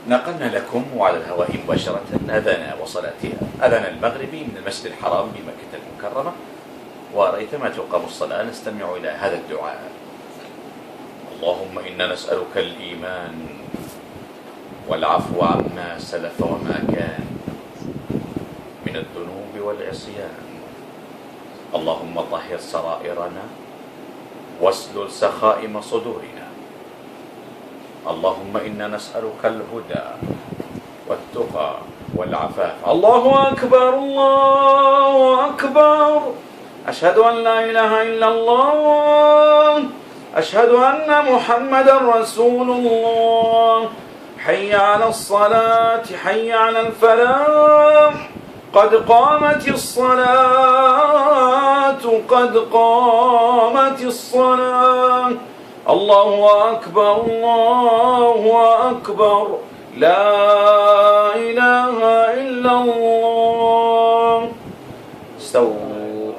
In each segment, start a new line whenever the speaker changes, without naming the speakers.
نقلنا لكم وعلى الهواء مباشرة أذان وصلاتها، أذان المغرب من المسجد الحرام بمكة المكرمة، وريثما تقام الصلاة نستمع إلى هذا الدعاء: اللهم إنا نسألك الإيمان والعفو عما سلف وما كان من الذنوب والعصيان، اللهم طهر سرائرنا واسلل سخائم صدورنا، اللهم إنا نسألك الهدى والتقى والعفاف. الله أكبر الله أكبر، أشهد أن لا إله إلا الله، أشهد أن محمدا رسول الله، حي على الصلاة حي على الفلاح، قد قامت الصلاة قد قامت الصلاة، الله أكبر الله أكبر، لا إله إلا الله. استووا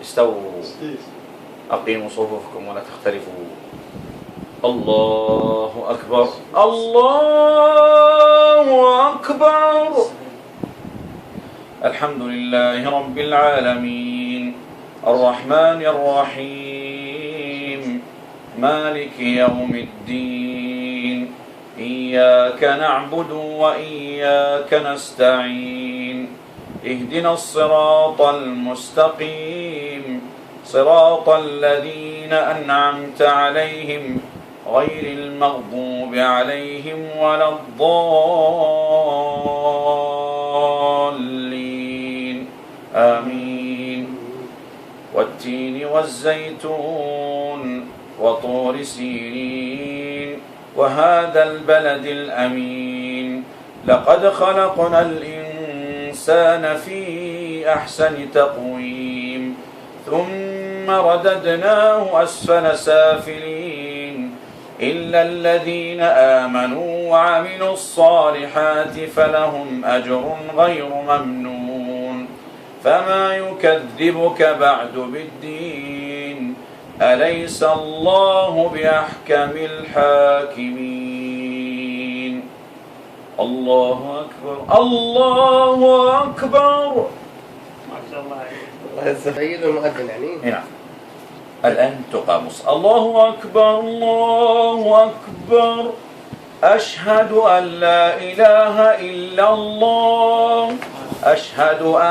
استووا، أقيموا صفوفكم ولا تختلفوا. الله أكبر الله أكبر. الحمد لله رب العالمين، الرحمن الرحيم، مالك يوم الدين، إياك نعبد وإياك نستعين، اهدنا الصراط المستقيم، صراط الذين أنعمت عليهم غير المغضوب عليهم ولا الضالين، آمين. والتين والزيتون وطور سينين وهذا البلد الأمين، لقد خلقنا الإنسان في أحسن تقويم، ثم رددناه أسفل سافلين، إلا الذين آمنوا وعملوا الصالحات فلهم أجر غير ممنون. فما يكذبك بعد بالدين، أليس الله بأحكم الحاكمين. الله أكبر الله أكبر.
ما شاء الله عليك.
سيد المؤذن يعني.
نعم. الآن تقام الصلاة. الله أكبر الله أكبر، أشهد أن لا إله إلا الله، أشهد أن